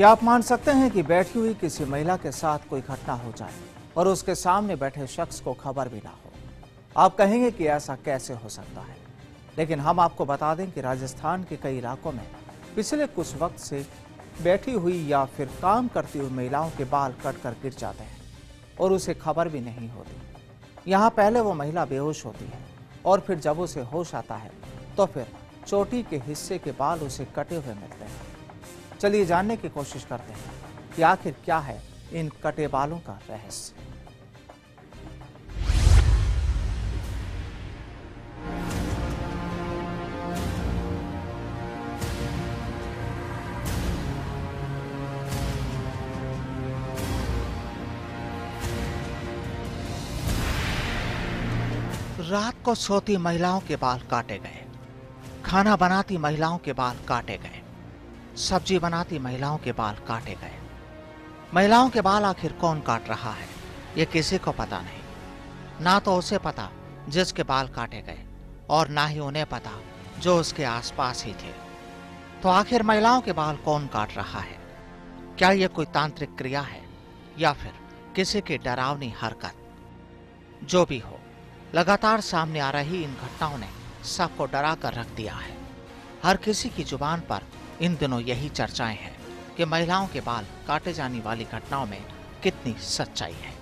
क्या आप मान सकते हैं कि बैठी हुई किसी महिला के साथ कोई घटना हो जाए और उसके सामने बैठे शख्स को खबर भी ना हो? आप कहेंगे कि ऐसा कैसे हो सकता है, लेकिन हम आपको बता दें कि राजस्थान के कई इलाकों में पिछले कुछ वक्त से बैठी हुई या फिर काम करती हुई महिलाओं के बाल कटकर गिर जाते हैं और उसे खबर भी नहीं होती। यहाँ पहले वो महिला बेहोश होती है और फिर जब उसे होश आता है तो फिर चोटी के हिस्से के बाल उसे कटे हुए मिलते हैं। चलिए जानने की कोशिश करते हैं कि आखिर क्या है इन कटे बालों का रहस्य। रात को सोती महिलाओं के बाल काटे गए, खाना बनाती महिलाओं के बाल काटे गए, सब्जी बनाती महिलाओं के बाल काटे गए। महिलाओं के बाल आखिर कौन काट रहा है, ये किसी को पता नहीं। ना तो उसे पता जिसके बाल काटे गए और ना ही उन्हें पता जो उसके आसपास ही थे। तो आखिर महिलाओं के बाल कौन काट रहा है? क्या यह कोई तांत्रिक क्रिया है या फिर किसी की डरावनी हरकत? जो भी हो, लगातार सामने आ रही इन घटनाओं ने सबको डरा कर रख दिया है। हर किसी की जुबान पर इन दिनों यही चर्चाएं हैं कि महिलाओं के बाल काटे जाने वाली घटनाओं में कितनी सच्चाई है।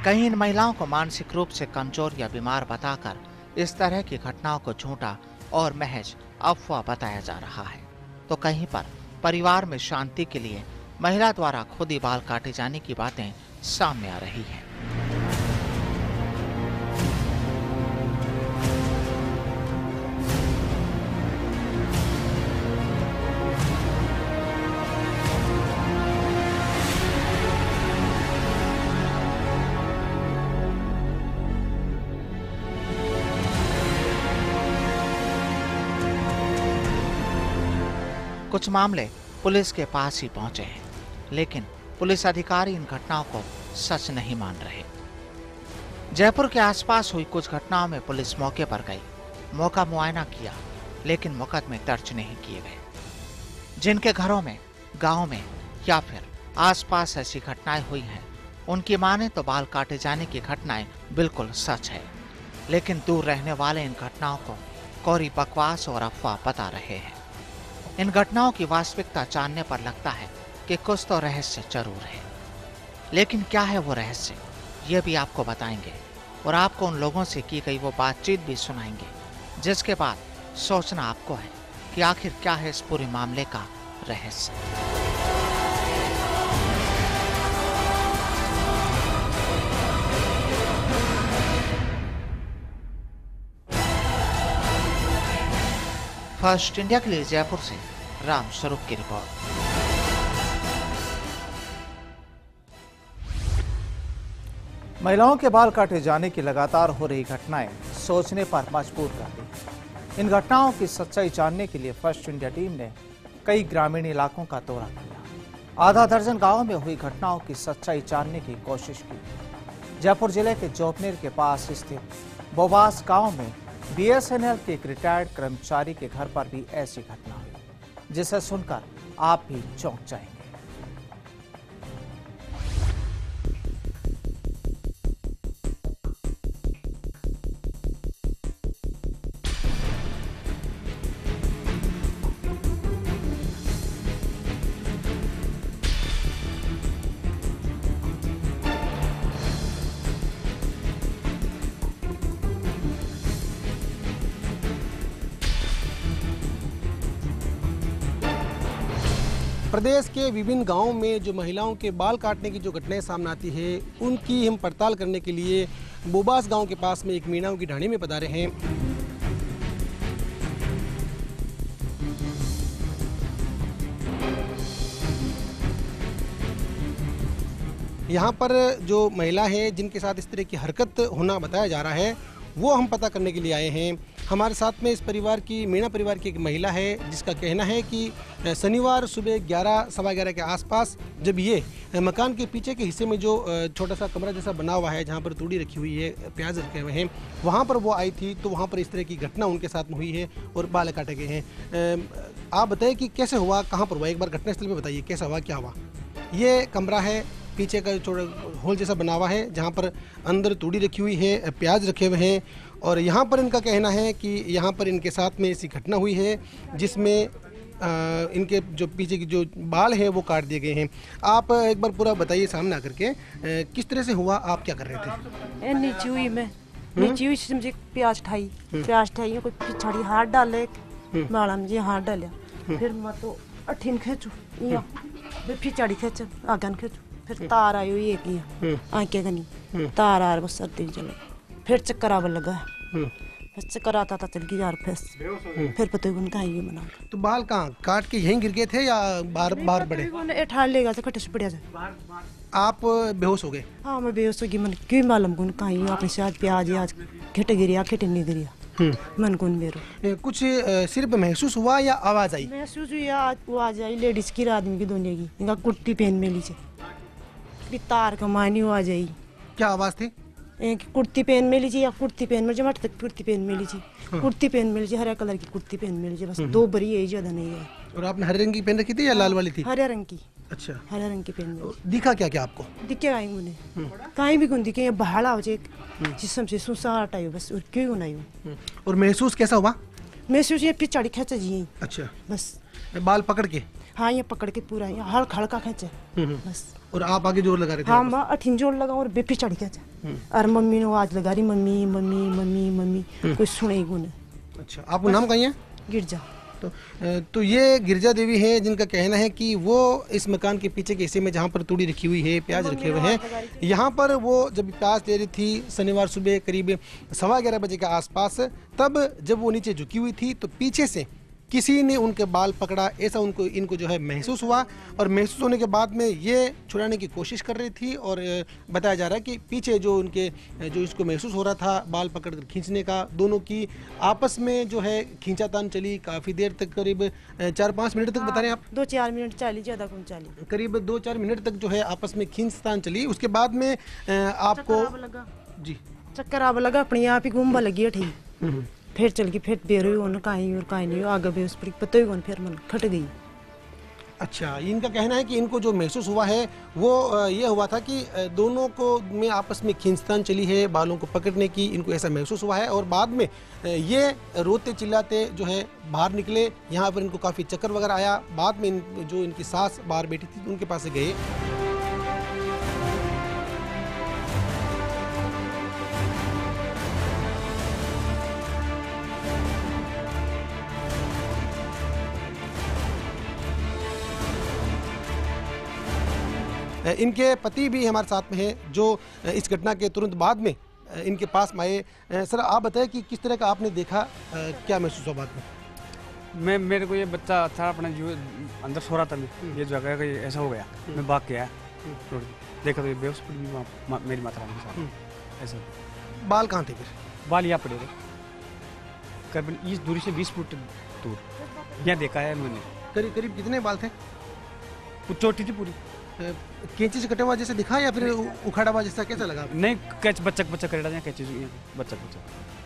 कहीं इन महिलाओं को मानसिक रूप से कमजोर या बीमार बताकर इस तरह की घटनाओं को झूठा और महज अफवाह बताया जा रहा है, तो कहीं पर परिवार में शांति के लिए महिला द्वारा खुद ही बाल काटे जाने की बातें सामने आ रही हैं। कुछ मामले पुलिस के पास ही पहुंचे हैं, लेकिन पुलिस अधिकारी इन घटनाओं को सच नहीं मान रहे। जयपुर के आसपास हुई कुछ घटनाओं में पुलिस मौके पर गई, मौका मुआयना किया, लेकिन मुकदमे दर्ज नहीं किए गए। जिनके घरों में, गांव में या फिर आसपास ऐसी घटनाएं हुई हैं, उनकी माने तो बाल काटे जाने की घटनाएं बिल्कुल सच है, लेकिन दूर रहने वाले इन घटनाओं को कोरी बकवास और अफवाह बता रहे हैं। इन घटनाओं की वास्तविकता जानने पर लगता है कि कुछ तो रहस्य जरूर है, लेकिन क्या है वो रहस्य, ये भी आपको बताएंगे और आपको उन लोगों से की गई वो बातचीत भी सुनाएंगे, जिसके बाद सोचना आपको है कि आखिर क्या है इस पूरे मामले का रहस्य। फर्स्ट इंडिया के लिए जयपुर से राम स्वरूप की रिपोर्ट। महिलाओं के बाल काटे जाने की लगातार हो रही घटनाएं सोचने पर मजबूर करती हैं। इन घटनाओं की सच्चाई जानने के लिए फर्स्ट इंडिया टीम ने कई ग्रामीण इलाकों का दौरा किया। आधा दर्जन गांवों में हुई घटनाओं की सच्चाई जानने की कोशिश की। जयपुर जिले के जोबनेर के पास स्थित बोबास गांव में बीएसएनएल के एक रिटायर्ड कर्मचारी के घर पर भी ऐसी घटना हुई, जिसे सुनकर आप भी चौंक जाएंगे। प्रदेश के विभिन्न गांवों में जो महिलाओं के बाल काटने की जो घटनाएं सामने आती है, उनकी हम पड़ताल करने के लिए बोबास गांव के पास में एक मीणाओं की ढाणी में पधारे हैं। यहाँ पर जो महिला है जिनके साथ इस तरह की हरकत होना बताया जा रहा है वो हम पता करने के लिए आए हैं। हमारे साथ में इस परिवार की मीणा परिवार की एक महिला है जिसका कहना है कि शनिवार सुबह 11 सवा 11 के आसपास जब ये मकान के पीछे के हिस्से में जो छोटा सा कमरा जैसा बना हुआ है जहाँ पर तूड़ी रखी हुई है, प्याज रखे हुए हैं, वहाँ पर वो आई थी तो वहाँ पर इस तरह की घटना उनके साथ में हुई है और बाल काटे गए हैं। आप बताइए कि कैसे हुआ, कहाँ पर हुआ, एक बार घटनास्थल में बताइए कैसा हुआ, क्या हुआ। ये कमरा है, पीछे का छोटा होल जैसा बना हुआ है जहाँ पर अंदर तूड़ी रखी हुई है, प्याज रखे हुए हैं और यहाँ पर इनका कहना है कि यहाँ पर इनके साथ में ऐसी घटना हुई है जिसमें इनके जो पीछे की जो बाल है वो काट दिए गए हैं। आप एक बार पूरा बताइए सामने आकर के किस तरह से हुआ, आप क्या कर रहे थे? नीचे हुई मैं, नीचे हुई मुझे प्याज ठाई कोई पिछाड़ी हाथ डाले बाला में हाथ डालिया, फिर मैं तो अठीन खींचू फिर पिछाड़ी खींच आगन खींचू, फिर तार आई हुई एक आंखें गनी तार आ बस सर्दी चलो, फिर चक्कर आने लगा, फिर चक्कर आता था चल गई यार, फिर पता ही उनका ही बना। तो बाल कहाँ काट के यहीं गिर गए थे या बाहर बाहर पड़े? ठाल लेगा तो खटे से पड़िया जाए। आप बेहोश हो गए? हाँ मैं बेहोश हो गई, मन क्यों मालूम कौन कहीं अपने से आज प्याज आज खिट गिरिया खिट नहीं गिरिया मन कौन मेरो। कुछ सिर्फ महसूस हुआ या आवाज आई? महसूस हुई आज वो आ जाई लेडीज की आदमी की दोनों की इनका कुर्ती पहन में लीजिए तार कमानी आ जाई। क्या आवाज थी? कुर्ती पहन में लीजिए या कुर्ती पहन में जमाट तक कुर्ती पहन में लीजिए, कुर्ती पहन में लीजिए, हरे कलर की कुर्ती पहन में लीजिए, बस दो बरी है ज्यादा नहीं है। और आपने हरे रंग की पहन रखी थी या लाल वाली थी? हरे रंग की। अच्छा, हरे रंग की पहन में। दिखा क्या क्या आपको? दिखे आई मुझे कहीं भी कौन दिखे, बहाड़ा हो जाए जिसम से सुसाट आई बस, और क्यों नहीं हूँ। और महसूस कैसा हुआ? महसूस ये पिछाड़ी खेचा जी। अच्छा, बस बाल पकड़ के? हाँ ये पकड़ के पूरा हल्का हल्का खेचा बस। और आप आगे जोर लगा रहे थे? हाँ मैं अठीन जोर लगा और बेपी चढ़ गया और मम्मी ने आवाज लगा रही मम्मी मम्मी मम्मी मम्मी, कोई सुने गुन। अच्छा, आपको नाम कहीं है? गिरजा। तो ये गिरजा देवी है जिनका कहना है कि वो इस मकान के पीछे के हिस्से में जहाँ पर तूड़ी रखी हुई है, प्याज रखे हुए हैं, यहाँ पर वो जब प्याज ले रही थी शनिवार सुबह करीब सवा 11 बजे के आसपास, तब जब वो नीचे झुकी हुई थी तो पीछे से किसी ने उनके बाल पकड़ा, ऐसा इनको जो है महसूस हुआ। और महसूस होने के बाद में ये छुड़ाने की कोशिश कर रही थी और बताया जा रहा है कि पीछे जो इसको महसूस हो रहा था बाल पकड़कर खींचने का, दोनों की आपस में जो है खींचातान चली काफ़ी देर तक, करीब 4-5 मिनट तक बता रहे हैं आप? 2-4 मिनट चली, ज़्यादा कौन चली, करीब 2-4 मिनट तक जो है आपस में खींचतान चली। उसके बाद में आपको जी चक्कर आवा लगा, अपने आप ही घूमवा लगी ठीक, फिर चल गई, फिर बेर हुई और कहीं नहीं आगे बेस पर पता ही कौन, फिर मन खट गई। अच्छा, इनका कहना है कि इनको जो महसूस हुआ है वो ये हुआ था कि दोनों को में आपस में खींचतान चली है बालों को पकड़ने की, इनको ऐसा महसूस हुआ है। और बाद में ये रोते चिल्लाते जो है बाहर निकले, यहाँ पर इनको काफ़ी चक्कर वगैरह आया। बाद में जो इनकी सास बाहर बैठी थी उनके पास से गए। इनके पति भी हमारे साथ में हैं जो इस घटना के तुरंत बाद में इनके पास में आए। सर आप बताएं कि किस तरह का आपने देखा, क्या महसूस हुआ बाद में? मेरे को ये बच्चा था अपना जो अंदर सो रहा था, ये जगह का ऐसा हो गया, मैं भाग के आया, देखा तो ये बेहोश पड़ी मेरी माता रानी के साथ। ऐसा बाल कहाँ थे फिर? बाल यहाँ पड़े थे करीबन इस दूरी से 20 फुट दूर, यहाँ देखा है मैंने। करीब करीब कितने बाल थे? चोटी थी पूरी। कैंची से कटा हुआ जैसे दिखा या फिर उखाड़ा हुआ जैसा, कैसा लगा? नहीं, बच्चा करेड़ा कैंची बच्चा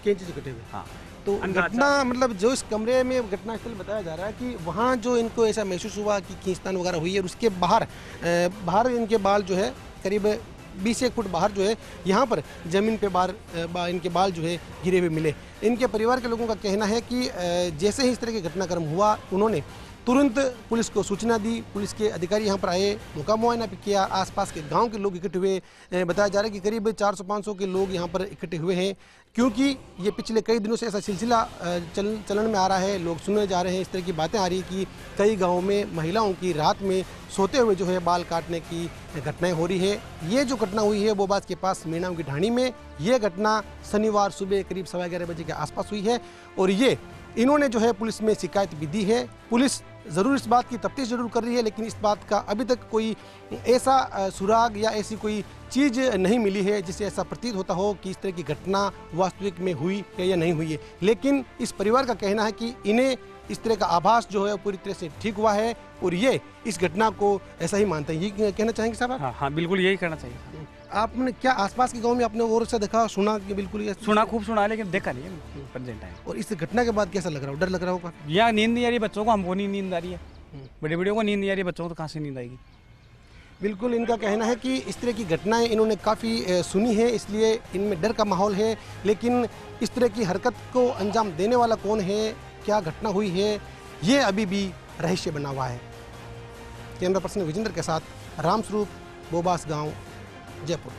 कैंची से कटे हुए। हाँ, तो घटना मतलब जो इस कमरे में घटना स्थल बताया जा रहा है कि वहाँ जो इनको ऐसा महसूस हुआ कि खींचतान वगैरह हुई है, और उसके बाहर इनके बाल जो है करीब 20 फुट बाहर जो है यहाँ पर ज़मीन पे बाहर इनके बाल जो है गिरे हुए मिले। इनके परिवार के लोगों का कहना है कि जैसे ही इस तरह के घटनाक्रम हुआ उन्होंने तुरंत पुलिस को सूचना दी। पुलिस के अधिकारी यहाँ पर आए, मौका मुआयना भी किया, आसपास के गांव के लोग इकट्ठे हुए। बताया जा रहा है कि करीब 400-500 के लोग यहाँ पर इकट्ठे हुए हैं, क्योंकि ये पिछले कई दिनों से ऐसा सिलसिला चलन में आ रहा है। लोग सुने जा रहे हैं, इस तरह की बातें आ रही है कि कई गाँवों में महिलाओं की रात में सोते हुए जो है बाल काटने की घटनाएं हो रही है। ये जो घटना हुई है बोबास के पास मीणाओं की ढाणी में, ये घटना शनिवार सुबह करीब 11:15 बजे के आसपास हुई है। और ये इन्होंने जो है पुलिस में शिकायत भी दी है। पुलिस ज़रूर इस बात की तफ्तीश जरूर कर रही है, लेकिन इस बात का अभी तक कोई ऐसा सुराग या ऐसी कोई चीज़ नहीं मिली है जिससे ऐसा प्रतीत होता हो कि इस तरह की घटना वास्तविक में हुई है या नहीं हुई है। लेकिन इस परिवार का कहना है कि इन्हें इस तरह का आभास जो है वो पूरी तरह से ठीक हुआ है और ये इस घटना को ऐसा ही मानते हैं। ये कहना चाहेंगे साहब आप? हाँ हाँ, बिल्कुल यही करना चाहिए। आपने क्या आसपास के गांव में आपने और से देखा सुना कि बिल्कुल ये सुना, खूब सुना है, लेकिन देखा नहीं है प्रेजेंट टाइम। और इस घटना के बाद कैसा लग रहा हो? डर लग रहा होगा? यहाँ नींद नहीं आ रही बच्चों को, हमको नहीं नींद आ रही है, बड़े बड़े को नींद नहीं आ रही है, बच्चों को तो कहाँ से नींद आएगी। बिल्कुल इनका कहना है कि इस तरह की घटनाएं इन्होंने काफ़ी सुनी है, इसलिए इनमें डर का माहौल है। लेकिन इस तरह की हरकत को अंजाम देने वाला कौन है, क्या घटना हुई है, ये अभी भी रहस्य बना हुआ है। कैमरा पर्सन विजेंद्र के साथ रामस्वरूप, बोबास गांव, जयपुर।